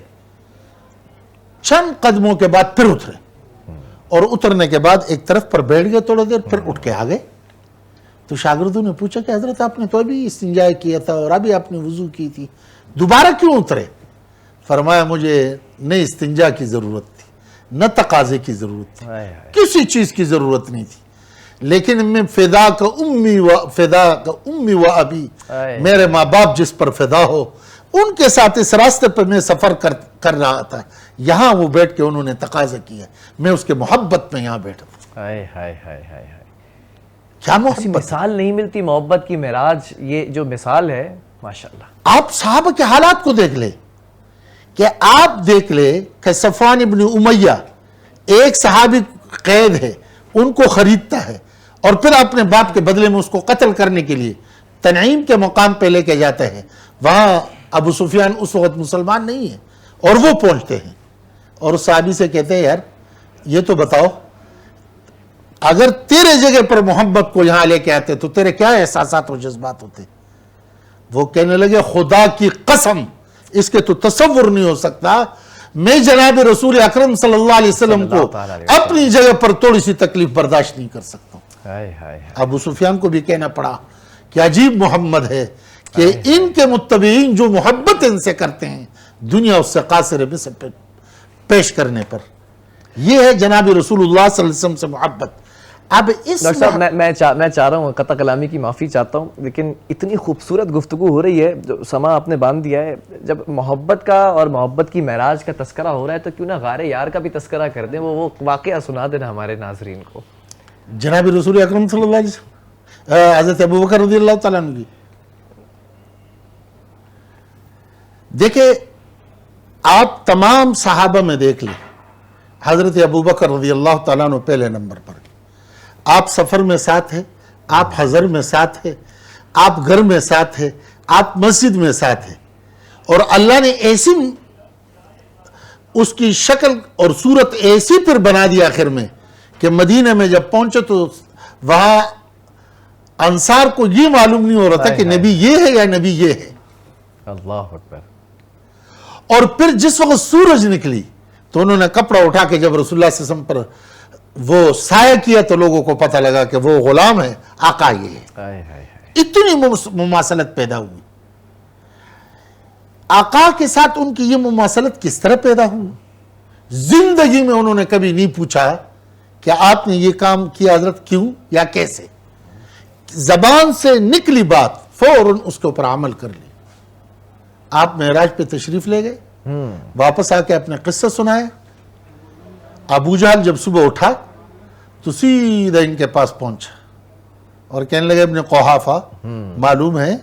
چند قدموں کے بعد پھر اترے، اور اترنے کے بعد ایک طرف پر بیٹھ گئے تھوڑا دیر، پھر اٹھ کے آ گئے۔ تو شاگردوں نے پوچھا کہ حضرت آپ نے تو ابھی استنجا کیا تھا اور ابھی آپ نے وضو کی تھی، دوبارہ کیوں اترے؟ فرمایا مجھے نہ استنجا کی ضرورت تھی، نہ تقاضے کی ضرورت تھی، ہائے ہائے، کسی چیز کی ضرورت نہیں تھی، لیکن میں فدا کا امی و ابی، میرے ماں باپ جس پر فدا ہو ان کے ساتھ اس راستے پر میں سفر کر رہا تھا، یہاں وہ بیٹھ کے انہوں نے تقاضا کیا، میں اس کے محبت میں یہاں بیٹھا تھا۔ ہائے ہائے ہائے ہائے، کیا ایسی محبت! مثال نہیں ملتی محبت کی معراج، یہ جو مثال ہے ماشاءاللہ، آپ صحابہ کے حالات کو دیکھ لیں، کہ آپ دیکھ لیں کہ صفوان ابن امیہ ایک صحابی قید ہے، ان کو خریدتا ہے اور پھر اپنے باپ کے بدلے میں اس کو قتل کرنے کے لیے تنعیم کے مقام پہ لے کے جاتا ہے۔ وہاں ابو سفیان اس وقت مسلمان نہیں ہے، اور وہ پہنچتے ہیں اور اس صحابی سے کہتے ہیں یار یہ تو بتاؤ اگر تیرے جگہ پر محمد کو یہاں لے کے آتے تو تیرے کیا احساسات و جذبات ہوتے؟ وہ کہنے لگے خدا کی قسم اس کے تو تصور نہیں ہو سکتا، میں جناب رسول اکرم صلی اللہ علیہ وسلم کو اپنی جگہ پر تھوڑی سی تکلیف برداشت نہیں کر سکتا ہوں۔ ہائے ہائے ہائے، ابو سفیان کو بھی کہنا پڑا کہ عجیب محمد ہے کہ ان کے متبعین جو محبت ان سے کرتے ہیں دنیا اس سے قاصر ہے سے پیش کرنے پر۔ یہ ہے جناب رسول اللہ صلی اللہ علیہ وسلم سے محبت۔ اب اس ڈاکٹر صاحب میں چاہ رہا ہوں، قطع کلامی کی معافی چاہتا ہوں، لیکن اتنی خوبصورت گفتگو ہو رہی ہے، جو سما آپ نے باندھ دیا ہے، جب محبت کا اور محبت کی معراج کا تذکرہ ہو رہا ہے تو کیوں نہ غار یار کا بھی تذکرہ کر دیں، وہ واقعہ سنا دینا ہمارے ناظرین کو۔ جناب رسول اکرم صلی اللہ علیہ وسلم حضرت ابوبکر رضی اللہ تعالیٰ عنہ کی دیکھیں، آپ تمام صحابہ میں دیکھ لیں، حضرت ابوبکر رضی اللہ تعالیٰ عنہ پہلے نمبر پر، آپ سفر میں ساتھ ہیں، آپ حضر میں ساتھ ہیں، آپ گھر میں ساتھ ہیں، آپ مسجد میں ساتھ ہیں، اور اللہ نے ایسی اس کی شکل اور صورت ایسی پھر بنا دی آخر میں کہ مدینہ میں جب پہنچے تو وہاں انصار کو یہ معلوم نہیں ہو رہا تھا کہ نبی یہ ہے یا نبی یہ ہے. اللہ اکبر. اور پھر جس وقت سورج نکلی تو انہوں نے کپڑا اٹھا کے جب رسول اللہ صلی اللہ علیہ وسلم پر وہ سایہ کیا تو لوگوں کو پتہ لگا کہ وہ غلام ہے, آقا یہ ہے. اتنی مماثلت پیدا ہوئی. آقا کے ساتھ ان کی یہ مماثلت کس طرح پیدا ہوئی؟ زندگی میں انہوں نے کبھی نہیں پوچھا کہ آپ نے یہ کام کیا حضرت کیوں یا کیسے. زبان سے نکلی بات فوراً اس کے اوپر عمل کر لی. آپ معراج پہ تشریف لے گئے, واپس آ کے اپنے قصہ سنائے. ابو جہل جب صبح اٹھا تو سیدھا ان کے پاس پہنچا اور کہنے لگے ابن قحافہ, معلوم ہے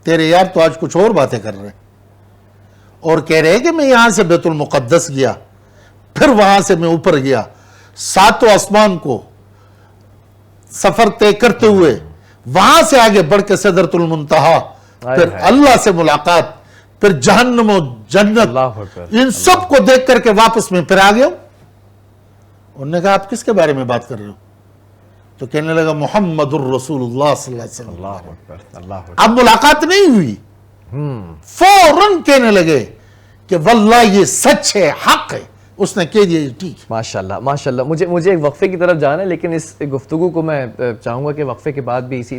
تیرے یار تو آج کچھ اور باتیں کر رہے ہیں اور کہہ رہے کہ میں یہاں سے بیت المقدس گیا, پھر وہاں سے میں اوپر گیا, 7 آسمان کو سفر طے کرتے ہوئے وہاں سے آگے بڑھ کے سدرۃ المنتہا, پھر اللہ سے ملاقات, پھر جہنم و جنت, ان سب کو دیکھ کر کے واپس میں پھر آ گیا. انہوں نے کہا آپ کس کے بارے میں بات کر رہے ہو؟ تو کہنے لگا محمد الرسول اللہ صلی اللہ علیہ وسلم. اب ملاقات نہیں ہوئی, فوراً کہنے لگے کہ واللہ یہ سچ ہے, حق ہے. اس نے کہہ دیا ٹھیک. ماشاءاللہ ماشاءاللہ. مجھے ایک وقفے کی طرف جانا ہے, لیکن اس گفتگو کو میں چاہوں گا کہ وقفے کے بعد بھی اسی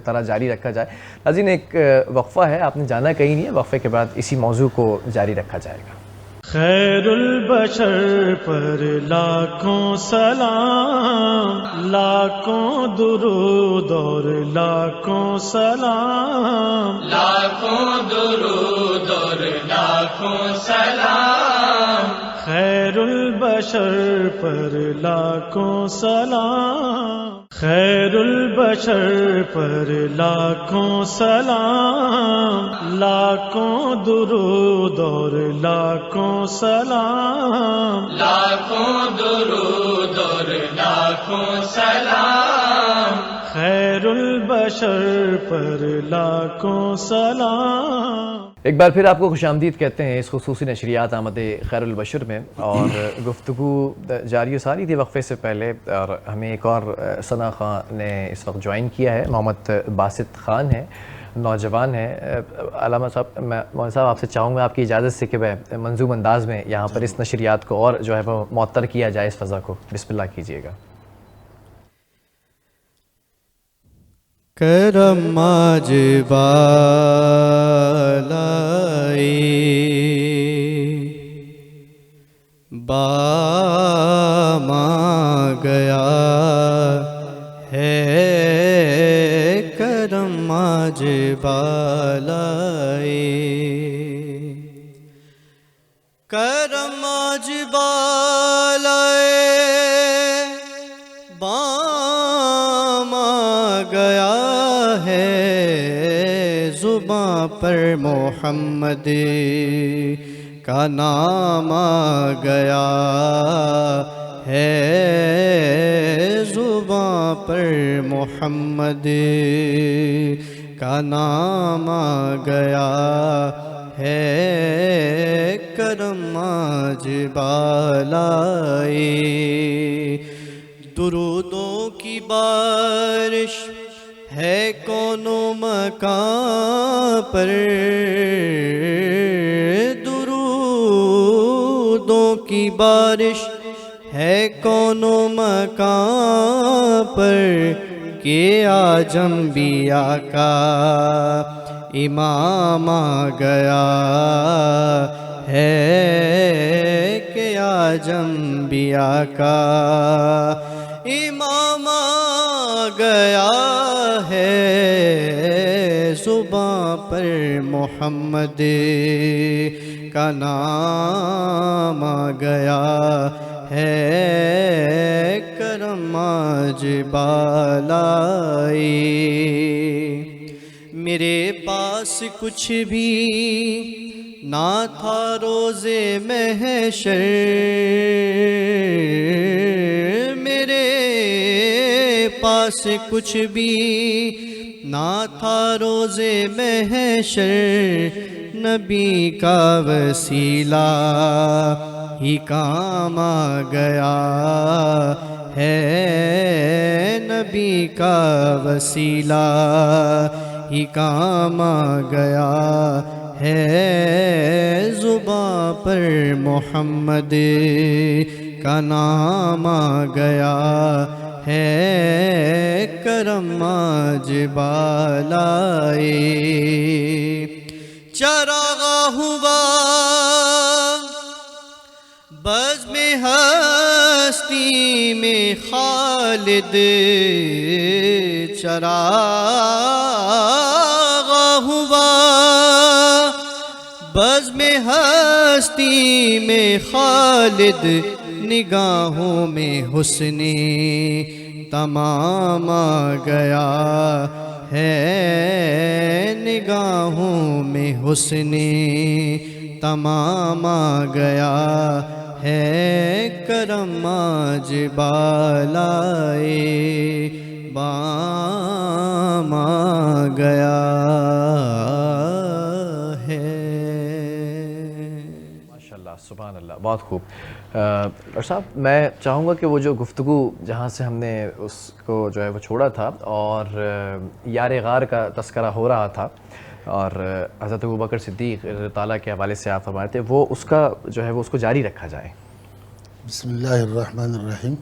طرح جاری رکھا جائے. ناظرین ایک وقفہ ہے, آپ نے جانا کہیں نہیں ہے, وقفے کے بعد اسی موضوع کو جاری رکھا جائے گا. خیر البشر پر لاکھوں سلام, لاکھوں درود اور لاکھوں سلام, لاکھوں درود اور لاکھوں سلام. خیر البشر پر لاکھوں سلام, خیر البشر پر لاکھوں سلام, لاکھوں درود اور لاکھوں سلام, لاکھوں درود اور لاکھوں سلام. خیر البشر پر لاکھوں سلام. ایک بار پھر آپ کو خوش آمدید کہتے ہیں اس خصوصی نشریات آمد خیر البشر میں, اور گفتگو جاری و ساری تھی وقفے سے پہلے, اور ہمیں ایک اور ثنا خان نے اس وقت جوائن کیا ہے. محمد باسط خان ہے, نوجوان ہے. علامہ صاحب, میں مولانا صاحب آپ سے چاہوں گا آپ کی اجازت سے کہ میں منظوم انداز میں یہاں پر اس نشریات کو اور جو ہے وہ معطر کیا جائے اس فضا کو. بسم اللہ کیجئے گا. کرم آج بالائی بام آ گیا ہے, کرم آج بالائی, کرم آج بالائی بام آ گیا ہے, زباں پر محمد کا نام آ گیا ہے, زباں پر محمد کا نام آ گیا ہے, کرم آج بالائی. درودوں کی بارش ہے کونوں مکان پر, درودوں کی بارش ہے کونوں مکان پر, کہ آج انبیاء کا امام آ گیا ہے, کہ آج انبیاء کا امام آ گیا ہے, زباں پر محمد کا نام آ گیا ہے, کرم آج بالائی. میرے پاس کچھ بھی نہ تھا روز محشر, میرے پاس کچھ بھی نہ تھا روز محشر, نبی کا وسیلہ ہی کام آ گیا ہے، نبی کا وسیلہ ہی کام آ گیا ہے، زباں پر محمد کا نام آ گیا ہے، کرم آج بالائے چراغ ہوا بزم ہستی میں خالد، چراغ ہوا بزم ہستی میں خالد، نگاہوں میں حسن تمام آ گیا ہے، نگاہوں میں حسن تمام آ گیا ہے، کرم آج بالائے بام آ گیا ہے۔ ماشاءاللہ، سبحان اللہ، بہت خوب۔ ڈاکٹر صاحب، میں چاہوں گا کہ وہ جو گفتگو جہاں سے ہم نے اس کو جو ہے وہ چھوڑا تھا اور یار غار کا تذکرہ ہو رہا تھا اور حضرت ابوبکر صدیق رضی اللہ تعالیٰ کے حوالے سے آپ فرمائے تھے، وہ اس کا جو ہے وہ اس کو جاری رکھا جائے۔ بسم اللہ الرحمن الرحیم۔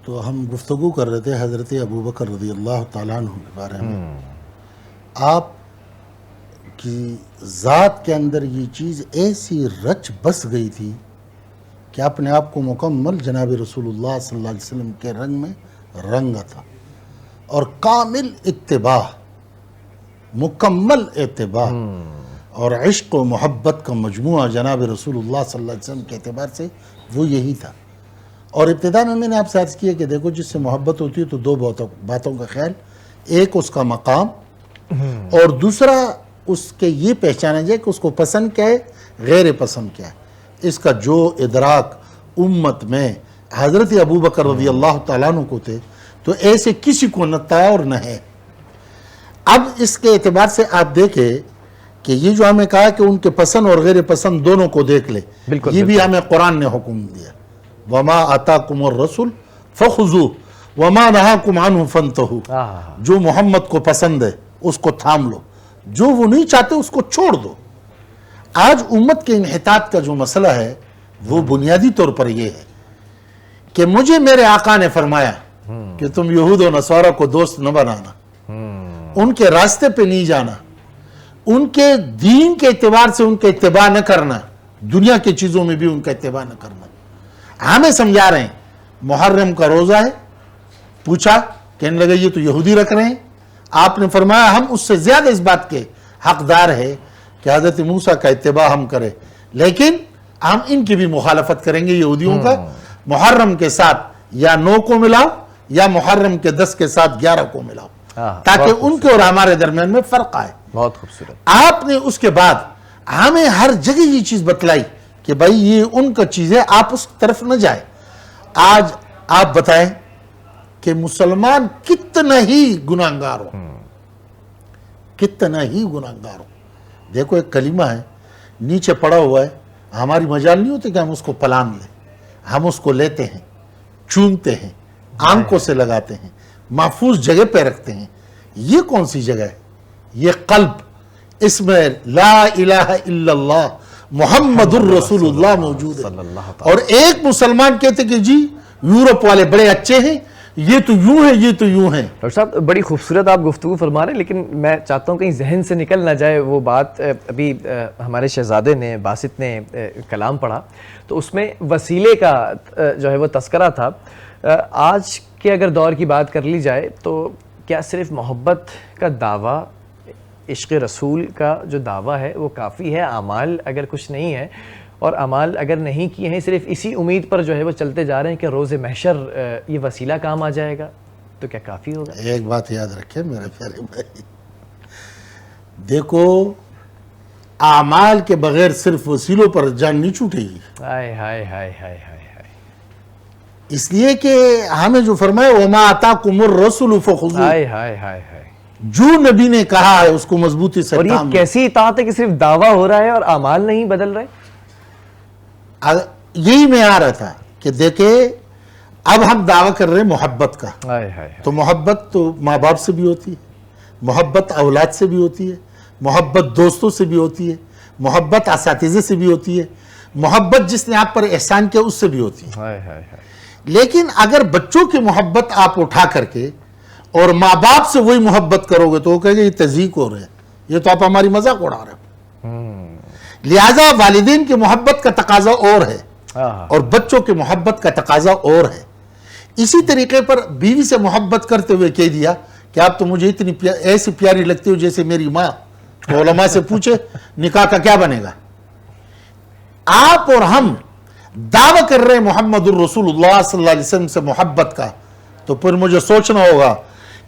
تو ہم گفتگو کر رہے تھے حضرت ابوبکر رضی اللہ تعالیٰ عنہ کے بارے میں۔ آپ کی ذات کے اندر یہ چیز ایسی رچ بس گئی تھی کہ اپنے آپ کو مکمل جناب رسول اللہ صلی اللہ علیہ وسلم کے رنگ میں رنگا تھا، اور کامل اتباع، مکمل اتباع اور عشق و محبت کا مجموعہ جناب رسول اللہ صلی اللہ علیہ وسلم کے اعتبار سے وہ یہی تھا۔ اور ابتدا میں نے آپ سے عرض کیا کہ دیکھو، جس سے محبت ہوتی ہے تو دو باتوں کا خیال، ایک اس کا مقام اور دوسرا اس کے یہ پہچانا جائے کہ اس کو پسند کیا ہے، غیر پسند کیا ہے۔ اس کا جو ادراک امت میں حضرت ابوبکر رضی اللہ تعالیٰ عنہ کو تھے تو ایسے کسی کو نہ تھا اور نہ ہے۔ اب اس کے اعتبار سے آپ دیکھیں کہ یہ جو ہمیں کہا کہ ان کے پسند اور غیر پسند دونوں کو دیکھ لے، یہ بھی ہمیں قرآن نے حکم دیا، وَمَا آتَاكُمُ الرَّسُولُ فَخُذُوهُ وَمَا نَهَاكُمْ عَنْهُ فَانْتَهُوا۔ جو محمد کو پسند ہے اس کو تھام لو، جو وہ نہیں چاہتے اس کو چھوڑ دو۔ آج امت کے انحطاط کا جو مسئلہ ہے وہ بنیادی طور پر یہ ہے کہ مجھے میرے آقا نے فرمایا کہ تم یہود و نصارہ کو دوست نہ بنانا، ان کے راستے پہ نہیں جانا، ان کے دین کے اعتبار سے ان کے اتباع نہ کرنا، دنیا کی چیزوں میں بھی ان کا اتباع نہ کرنا۔ ہمیں سمجھا رہے ہیں، محرم کا روزہ ہے، پوچھا، کہنے لگے یہ تو یہودی رکھ رہے ہیں۔ آپ نے فرمایا ہم اس سے زیادہ اس بات کے حقدار ہے کہ حضرت موسیٰ کا اتباع ہم کریں، لیکن ہم ان کی بھی مخالفت کریں گے، یہودیوں کا۔ محرم کے ساتھ یا 9 کو ملاؤ یا محرم کے 10 کے ساتھ 11 کو ملاؤ، تاکہ ان کے اور ہمارے درمیان میں فرق آئے۔ بہت خوبصورت۔ آپ نے اس کے بعد ہمیں ہر جگہ یہ چیز بتلائی کہ بھائی یہ ان کا چیز ہے، آپ اس طرف نہ جائیں۔ آج آپ بتائیں کہ مسلمان کتنا ہی گناہگار ہو، کتنا ہی گناہگار ہو۔ دیکھو ایک کلمہ ہے نیچے پڑا ہوا ہے، ہماری مجال نہیں ہوتی کہ ہم اس کو پلان لیں، ہم اس کو لیتے ہیں، چونتے ہیں، آنکھوں سے لگاتے ہیں، محفوظ جگہ پہ رکھتے ہیں۔ یہ کون سی جگہ ہے؟ یہ قلب، اس میں لا الہ الا اللہ محمد الرسول اللہ موجود ہے۔ اور ایک مسلمان کہتے کہ جی یورپ والے بڑے اچھے ہیں، یہ تو یوں ہے، یہ تو یوں ہے۔ ڈاکٹر صاحب، بڑی خوبصورت آپ گفتگو فرما رہے ہیں، لیکن میں چاہتا ہوں کہیں ذہن سے نکل نہ جائے وہ بات۔ ابھی ہمارے شہزادے نے، باسط نے کلام پڑھا تو اس میں وسیلے کا جو ہے وہ تذکرہ تھا۔ آج کے اگر دور کی بات کر لی جائے تو کیا صرف محبت کا دعویٰ، عشق رسول کا جو دعویٰ ہے وہ کافی ہے؟ اعمال اگر کچھ نہیں ہے اور اعمال اگر نہیں کیے ہیں، صرف اسی امید پر جو ہے وہ چلتے جا رہے ہیں کہ روز محشر یہ وسیلہ کام آ جائے گا، تو کیا کافی ہوگا؟ ایک بات یاد رکھیں میرے پیارے بھائی، دیکھو اعمال کے بغیر صرف وسیلوں پر جان نہیں چھوٹے گی۔ ہائے ہائے ہائے ہائے ہائے، اس لیے کہ ہمیں جو فرمائے وَمَا آتَاكُمُ الرَّسُولُ فَخُذُوهُ، ہائے ہائے ہائے ہائے، جو نبی نے کہا ہے اس کو مضبوطی سے اور یہ تھام لو۔ کیسی اطاعت ہے کہ صرف دعویٰ ہو رہا ہے اور اعمال نہیں بدل رہے؟ یہی میں آ رہا تھا کہ دیکھیں اب ہم دعویٰ کر رہے ہیں محبت کا، تو محبت تو ماں باپ سے بھی ہوتی ہے، محبت اولاد سے بھی ہوتی ہے، محبت دوستوں سے بھی ہوتی ہے، محبت اساتذہ سے بھی ہوتی ہے، محبت جس نے آپ پر احسان کیا اس سے بھی ہوتی ہے۔ لیکن اگر بچوں کی محبت آپ اٹھا کر کے اور ماں باپ سے وہی محبت کرو گے تو وہ کہے گے یہ تذیق ہو رہا ہے، یہ تو آپ ہماری مذاق اڑا رہے ہیں۔ لہذا والدین کی محبت کا تقاضا اور ہے اور بچوں کی محبت کا تقاضا اور ہے۔ اسی طریقے پر بیوی سے محبت کرتے ہوئے کہہ دیا کہ آپ تو مجھے اتنی ایسی پیاری لگتی ہو جیسے میری ماں، تو علماء سے پوچھے نکاح کا کیا بنے گا؟ آپ اور ہم دعویٰ کر رہے ہیں محمد الرسول اللہ صلی اللہ علیہ وسلم سے محبت کا، تو پھر مجھے سوچنا ہوگا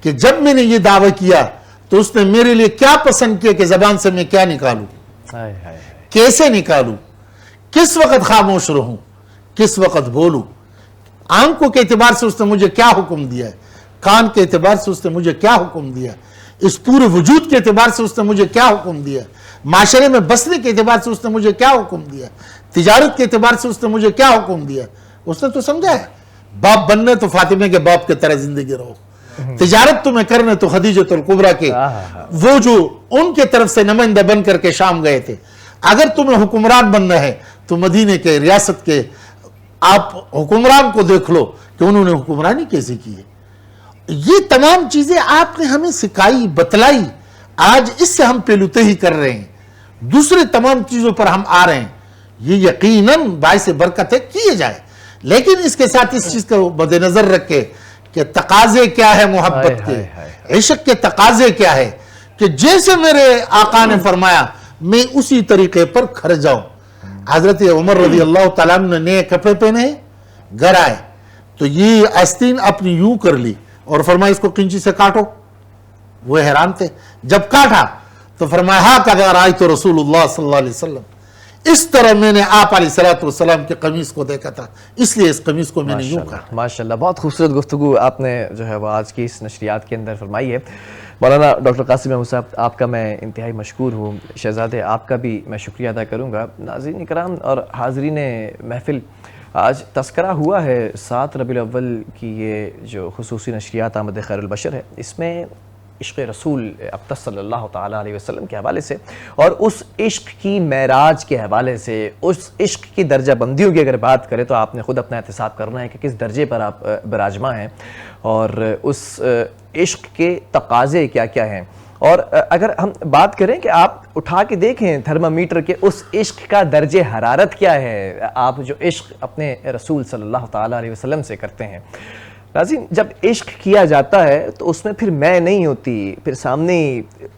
کہ جب میں نے یہ دعویٰ کیا تو اس نے میرے لیے کیا پسند کیا کہ زبان سے میں کیا نکالوں، کیسے نکالوں، کس وقت خاموش رہوں، کس وقت بولوں، آنکھوں کے اعتبار سے اس نے مجھے کیا حکم دیا ہے، کان کے اعتبار سے اس نے مجھے کیا حکم دیا، اس پورے وجود کے اعتبار سے اس نے مجھے کیا حکم دیا، معاشرے میں بسنے کے اعتبار سے اس نے مجھے کیا حکم دیا، تجارت کے اعتبار سے اس نے مجھے کیا حکم دیا۔ اس نے تو سمجھا ہے باپ بننے تو فاطمہ کے باپ کی طرح زندگی رہو، تجارت تمہیں کرنے تو خدیجۃ الکبریٰ کے وہ جو ان کے طرف سے نمائندہ بن کر کے شام گئے تھے، اگر تمہیں حکمران بننا ہے تو مدینے کے ریاست کے آپ حکمران کو دیکھ لو کہ انہوں نے حکمرانی کیسے کی ہے۔ یہ تمام چیزیں آپ نے ہمیں سکھائی، بتلائی، آج اس سے ہم پیلوتے کر رہے ہیں، دوسرے تمام چیزوں پر ہم آ رہے ہیں، یہ یقیناً باعث برکت ہے، کیے جائے، لیکن اس کے ساتھ اس چیز کو مد نظر رکھے کہ تقاضے کیا ہے محبت کے، عشق کے تقاضے کیا ہے، کہ جیسے میرے آقا نے فرمایا میں اسی طریقے پر کھڑ جاؤں۔ حضرت عمر رضی اللہ تعالیٰ عنہ نے نئے کپڑے پہنے، گھر آئے تو یہ آستین اپنی یوں کر لی اور فرمایا اس کو قینچی سے کاٹو۔ وہ حیران تھے، جب کاٹا تو فرمایا ہاں کہا رأیت رسول اللہ صلی اللہ علیہ وسلم، اس طرح میں نے آپ علیہ السلام کے قمیص کو دیکھا تھا، اس لیے اس قمیص کو میں نے یوں کہا۔ ماشاءاللہ، بہت خوبصورت گفتگو آپ نے جو ہے وہ آج کی اس نشریات کے اندر فرمائی ہے۔ مولانا ڈاکٹر قاسم محمود صاحب، آپ کا میں انتہائی مشکور ہوں۔ شہزادے آپ کا بھی میں شکریہ ادا کروں گا۔ ناظرین کرام اور حاضرین محفل، آج تذکرہ ہوا ہے 7 ربیع الاول کی یہ جو خصوصی نشریات آمد خیر البشر ہے، اس میں عشق رسول اقدس صلی اللہ تعالیٰ علیہ وسلم کے حوالے سے اور اس عشق کی معراج کے حوالے سے، اس عشق کی درجہ بندیوں کی اگر بات کریں تو آپ نے خود اپنا احتساب کرنا ہے کہ کس درجے پر آپ براجماں ہیں اور اس عشق کے تقاضے کیا کیا ہیں۔ اور اگر ہم بات کریں کہ آپ اٹھا کے دیکھیں تھرمامیٹر کے اس عشق کا درجہ حرارت کیا ہے، آپ جو عشق اپنے رسول صلی اللہ تعالیٰ علیہ وسلم سے کرتے ہیں۔ ناظرین، جب عشق کیا جاتا ہے تو اس میں پھر میں نہیں ہوتی، پھر سامنے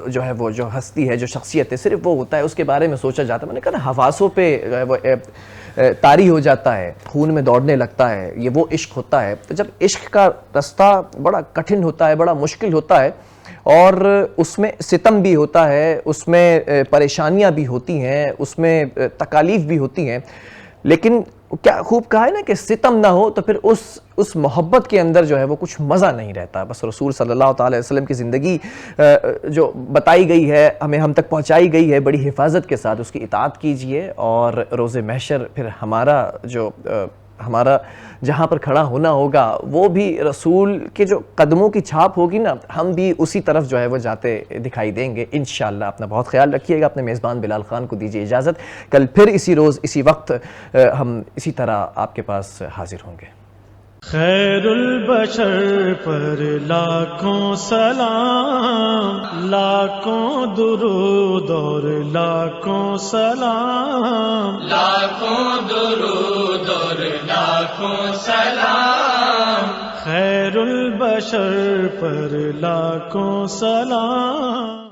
جو ہے وہ جو ہستی ہے، جو شخصیت ہے، صرف وہ ہوتا ہے، اس کے بارے میں سوچا جاتا ہے۔ میں نے کہا نا، حواسوں پہ وہ طاری ہو جاتا ہے، خون میں دوڑنے لگتا ہے، یہ وہ عشق ہوتا ہے۔ تو جب عشق کا رستہ بڑا کٹھن ہوتا ہے، بڑا مشکل ہوتا ہے اور اس میں ستم بھی ہوتا ہے، اس میں پریشانیاں بھی ہوتی ہیں، اس میں تکالیف بھی ہوتی ہیں، لیکن کیا خوب کہا ہے نا کہ ستم نہ ہو تو پھر اس محبت کے اندر جو ہے وہ کچھ مزہ نہیں رہتا۔ بس رسول صلی اللہ تعالی علیہ وسلم کی زندگی جو بتائی گئی ہے، ہم تک پہنچائی گئی ہے، بڑی حفاظت کے ساتھ اس کی اطاعت کیجئے، اور روز محشر پھر ہمارا جہاں پر کھڑا ہونا ہوگا وہ بھی رسول کے جو قدموں کی چھاپ ہوگی نا، ہم بھی اسی طرف جو ہے وہ جاتے دکھائی دیں گے انشاءاللہ۔ اپنا بہت خیال رکھیے گا۔ اپنے میزبان بلال خان کو دیجیے اجازت، کل پھر اسی روز اسی وقت ہم اسی طرح آپ کے پاس حاضر ہوں گے۔ خیر البشر پر لاکھوں سلام، لاکھوں درود اور لاکھوں سلام، لاکھوں درود اور لاکھوں سلام، خیر البشر پر لاکھوں سلام۔